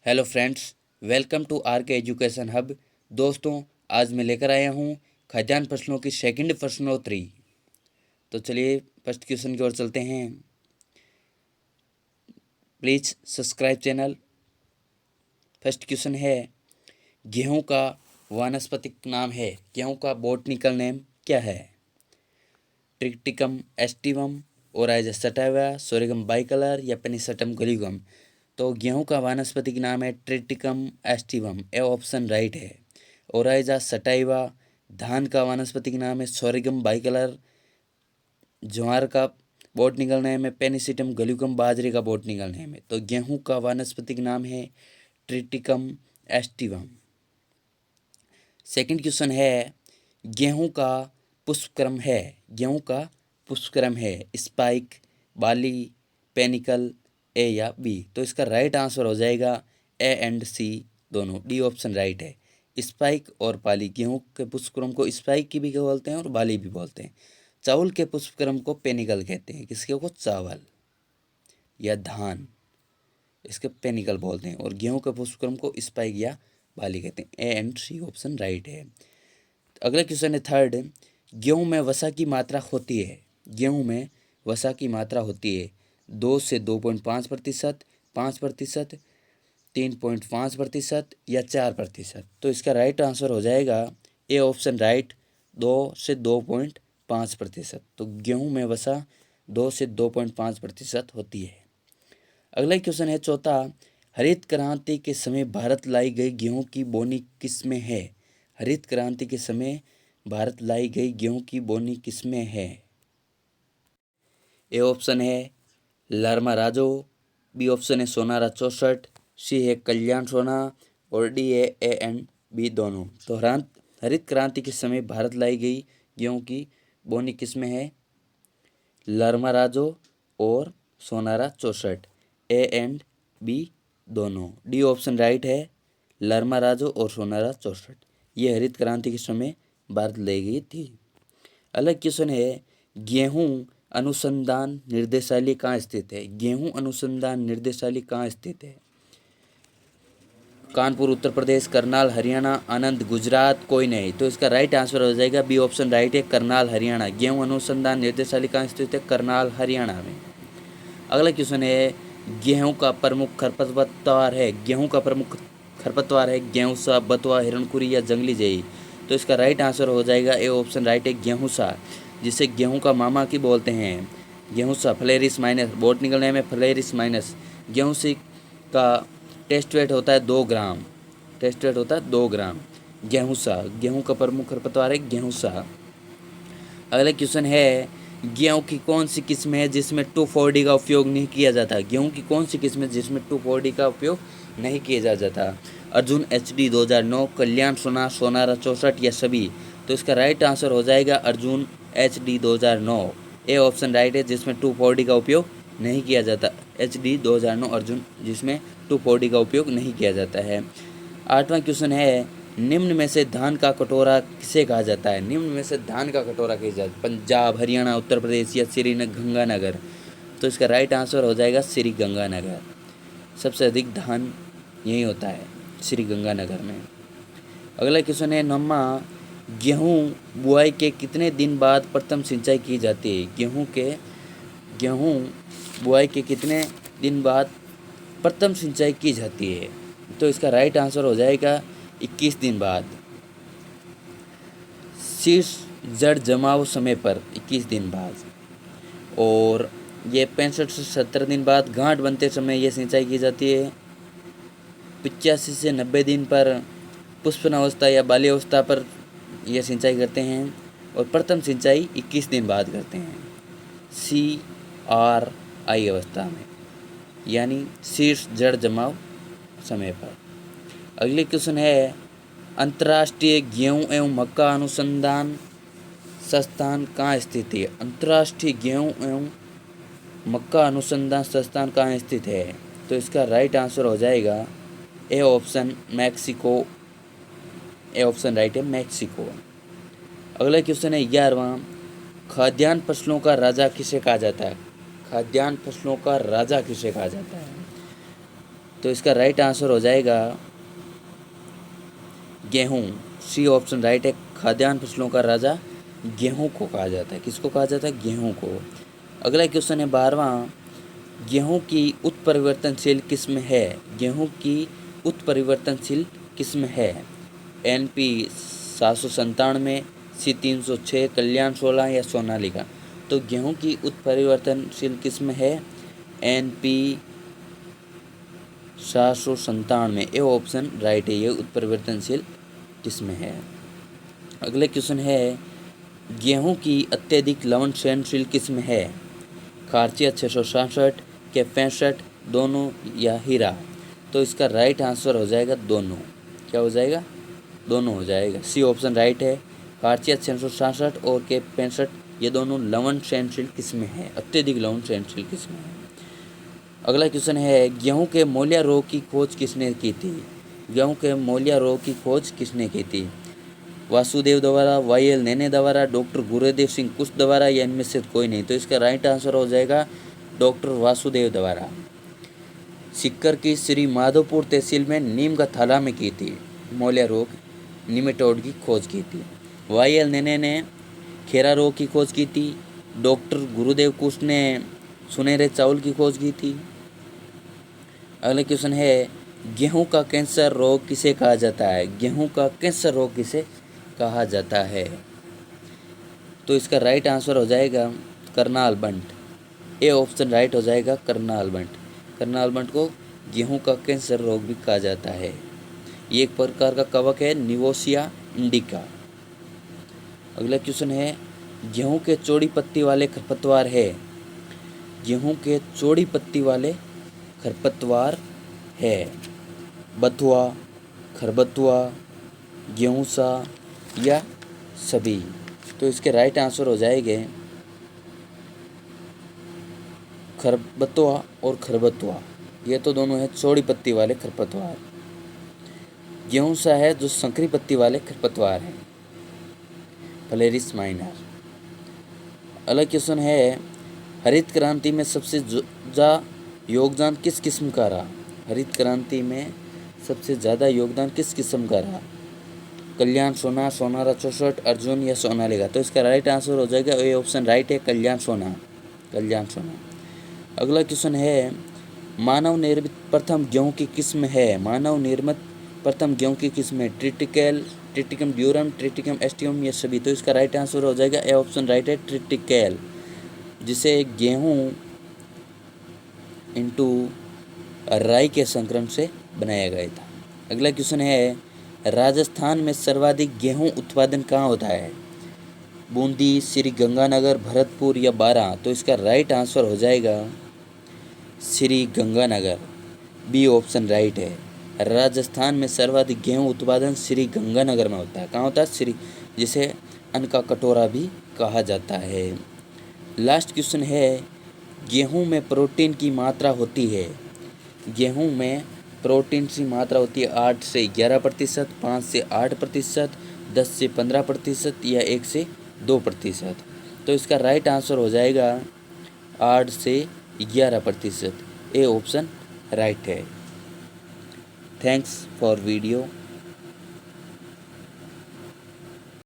Hello friends, welcome to R K education hub. दोस्तों, आज मैं लेकर आया हूँ खाद्यान्न फसलों की सेकंड प्रश्नोत्तरी। तो चलिए फर्स्ट क्वेश्चन की ओर चलते हैं। Please subscribe channel. First question है, गेहूं का वानस्पतिक नाम है, गेहूं का बॉटनिकल नेम क्या है? Triticum aestivum, Oryza sativa, Sorghum bicolor या पेनिसटम गलीगम। तो गेहूं का वानस्पतिक नाम है Triticum aestivum, A option right है। Oryza sativa. धान का वानस्पतिक नाम है सोरेगम बाइकलर। ज्वार का बॉटनिकल नेम है पेनिसिटम गलीगम। बाजरे का बॉटनिकल नेम है, तो गेहूं का वानस्पतिक नाम है ट्रिटिकम एस्टिवम। सेकंड क्वेश्चन है, गेहूं का पुष्पक्रम है, गेहूं का पुष्पक्रम है स्पाइक, बाली, पेनिकल, ए या बी। तो इसका राइट आंसर हो जाएगा ए एंड सी दोनों, डी ऑप्शन राइट है। स्पाइक और बाली, गेहूं के पुष्पक्रम को स्पाइक की भी बोलते हैं और बाली भी बोलते हैं। चावल के पुष्पक्रम को पेनिकल कहते हैं, किसके को? चावल या धान, इसके पेनिकल बोलते हैं। और गेहूं के पुष्पक्रम को स्पाइक या बाली कहते हैं। A and C option right है। अगला क्वेश्चन है थर्ड, गेहूं में वसा की मात्रा होती है, गेहूं में वसा की मात्रा होती है 2 से 2.5%, 5%, 3.5% या 4%। तो इसका राइट आंसर हो जाएगा ए ऑप्शन राइट, 2 से 2.5%। तो गेहूं में वसा 2 से 2.5% होती है। अगला क्वेश्चन है चौथा, हरित क्रांति के समय भारत लाई गई गेहूं की बोनी किस में है? हरित क्रांति के समय भारत लाई गई गेहूं की बोनी किस में है? ए ऑप्शन है लरमा राजो, बी ऑप्शन है सोनारा 64, सी है कल्याण सोना और डी है ए एंड बी दोनों। तो हरित क्रांति के समय भारत लाई गई गेहूं की बोनी किस में है? लरमा राजो और सोनारा 64, ए एंड बी दोनों, डी ऑप्शन राइट है। लरमा राजो और सोनारा 64 ये हरित क्रांति के समय भारत ले गई थी। अलग क्वेश्चन है, गेहूं अनुसंधान निर्देशालय कहाँ स्थित है? गेहूं अनुसंधान निर्देशालय कहाँ स्थित है? कानपुर उत्तर प्रदेश, करनाल हरियाणा, आनंद गुजरात, कोई नहीं। तो इसका राइट आंसर हो जाएगा बी ऑप्शन राइट है, करनाल हरियाणा। गेहूं अनुसंधान निर्देशालय कहाँ स्थित है? करनाल हरियाणा में। अगला क्वेश्चन है, गेहूं का प्रमुख खरपतवार है, गेहूं का प्रमुख खरपतवार है गेहूंसा, बथुआ, हिरणकुरी या जंगली जेई। तो इसका राइट आंसर हो जाएगा ए ऑप्शन राइट है, गेहूंसा, जिसे गेहूं का मामा की बोलते हैं। गेहूंसा फ्लेरिस माइनस, बॉटनिकल नेम है फ्लेरिस माइनस। गेहूंसी का टेस्ट वेट होता है 2 ग्राम, टेस्ट वेट होता है 2 ग्राम। गेहूंसा, गेहूं का प्रमुख खरपतवार है गेहूंसा। अगला क्वेश्चन है, गेहूं की कौन सी किस्म है जिसमें 2,4-D का उपयोग नहीं किया जाता? गेहूं की कौन सी किस्म है जिसमें 2,4-D का उपयोग नहीं किया जाता? अर्जुन HD 2009, कल्याण सोना, सोनारा 64 या सभी। तो इसका राइट आंसर हो जाएगा अर्जुन HD 2009, ए ऑप्शन राइट है, जिसमें 2,4-D का उपयोग नहीं किया जाता। HD 2009 अर्जुन, जिसमें 2,4-D का उपयोग नहीं किया जाता है। आठवां क्वेश्चन है, निम्न में से धान का कटोरा किसे कहा जाता है? निम्न में से धान का कटोरा किसे जाता है? पंजाब, हरियाणा, उत्तर प्रदेश या श्री गंगानगर। तो इसका राइट आंसर हो जाएगा श्री गंगानगर। सबसे अधिक धान यही होता है श्री गंगानगर में। अगला क्वेश्चन है नौवां, गेहूं बुआई के कितने दिन बाद प्रथम सिंचाई की जाती है? गेहूं बुआई के कितने दिन बाद प्रथम सिंचाई की जाती है? तो इसका राइट आंसर हो जाएगा 21 दिन बाद। शीर्ष जड़ जमाव समय पर 21 दिन बाद, और ये 65 से 70 दिन बाद गांठ बनते समय ये सिंचाई की जाती है। 85 से 90 दिन पर पुष्पन अवस्था या बाली अवस्था पर यह सिंचाई करते हैं, और प्रथम सिंचाई 21 दिन बाद करते हैं CRI अवस्था में, यानी शीर्ष जड़ जमाव समय पर। अगले क्वेश्चन है, अंतर्राष्ट्रीय गेहूं एवं मक्का अनुसंधान संस्थान कहाँ स्थित है? अंतर्राष्ट्रीय गेहूं एवं मक्का अनुसंधान संस्थान कहाँ स्थित है? तो इसका राइट आंसर हो जाएगा A option Mexico, A option right है मैक्सिको। अगला क्वेश्चन है 11वां, खाद्यान्न फसलों का राजा किसे कहा जाता है? खाद्यान्न फसलों का राजा किसे कहा जाता है? तो इसका राइट आंसर हो जाएगा गेहूँ। सी ऑप्शन राइट है। खाद्यान्न फसलों का राजा गेहूँ को कहा जाता है। किसको कहा जाता है? गेहूँ को। अगला क्वेश्चन है 12वां, गेहूँ की उत्परिवर्तनशील किस्म है। गेहूँ की उत्परिवर्तनशील किस्म है NP 797, C 306, कल्याण 16 या सोनालिका। तो गेहूँ की उत्परिवर्तनशील किस्म है NP 797। ये ऑप्शन राइट है, ये उत्परिवर्तनशील किस्म है। अगले क्वेश्चन है गेहूँ की अत्यधिक लवण सहनशील किस्म है खारचिया 667 के 65, दोनों या हीरा। तो इसका राइट आंसर हो जाएगा दोनों। क्या हो जाएगा? दोनों हो जाएगा। सी ऑप्शन राइट है। खारचिया 667 और के 65 ये दोनों लवण सहनशील किस्में हैं, अत्यधिक लवण सहनशील किस्में हैं। अगला क्वेश्चन है गेहूं के मोलिया रोग की खोज किसने की थी। गेहूं के मोलिया रोग की खोज किसने की थी? वासुदेव द्वारा, YL नेने द्वारा, डॉक्टर गुरुदेव सिंह कुश द्वारा या इनमें से कोई नहीं। तो इसका राइट आंसर हो जाएगा डॉक्टर वासुदेव द्वारा। सिक्कर की श्री माधोपुर तहसील में नीम का थाला में की थी मोलिया रोग निमेटोड की खोज की थी। YL नेने ने खेरा रोग की खोज की थी। डॉक्टर गुरुदेव कुश ने सुनहरे चावल की खोज की थी। अगला क्वेश्चन है गेहूं का कैंसर रोग किसे कहा जाता है। गेहूं का कैंसर रोग किसे कहा जाता है? तो इसका राइट आंसर हो जाएगा करनाल बंट। ए ऑप्शन राइट हो जाएगा करनाल बंट। करनाल बंट को गेहूं का कैंसर रोग भी कहा जाता है। ये एक प्रकार का कवक है निवोसिया इंडिका। अगला क्वेश्चन है गेहूं के चौड़ी पत्ती वाले खरपतवार है। गेहूं के चौड़ी पत्ती वाले खरपतवार है बथुआ, खरबथुआ, गेहूँसा या सभी। तो इसके राइट आंसर हो जाएंगे खरबथुआ और खरबथुआ। ये तो दोनों है चौड़ी पत्ती वाले खरपतवार। गेहूँसा है जो संकरी पत्ती वाले खरपतवार हैं, फलेरिस माइनर। अगला क्वेश्चन है हरित क्रांति में सबसे ज़्यादा योगदान किस किस्म का रहा। हरित क्रांति में सबसे ज़्यादा योगदान किस किस्म का रहा? कल्याण सोना, सोनारा 64, अर्जुन या सोनालिका। तो इसका राइट आंसर हो जाएगा ये ऑप्शन राइट है कल्याण सोना। कल्याण सोना। अगला क्वेश्चन है मानव निर्मित प्रथम गेहूं की किस्म है। मानव निर्मित प्रथम गेहूं की किस्म है ट्रिटिकल, ट्रिटिकम ड्यूरम, ट्रिटिकम एस्टियम या सभी। तो इसका राइट आंसर हो जाएगा ए ऑप्शन राइट है ट्रिटिकल, जिसे गेहूं इनटू राई के संक्रमण से बनाया गया था। अगला क्वेश्चन है राजस्थान में सर्वाधिक गेहूं उत्पादन कहाँ होता है? बूंदी, श्री गंगानगर, भरतपुर या बारां। तो इसका राइट आंसर हो जाएगा Shri Ganganagar. B option right है। राजस्थान में सर्वाधिक गेहूं उत्पादन श्री गंगानगर में होता है। कहाँ होता है? श्री, जिसे अन्न का कटोरा भी कहा जाता है। लास्ट क्वेश्चन है गेहूं में प्रोटीन की मात्रा होती है। गेहूं में प्रोटीन की मात्रा होती है 8 से 11%, 5 से 8%, 10 से 15% या 1 से 2%। तो इसका राइट आंसर हो जाएगा 8 से 11%। ए ऑप्शन राइट है। Thanks for video.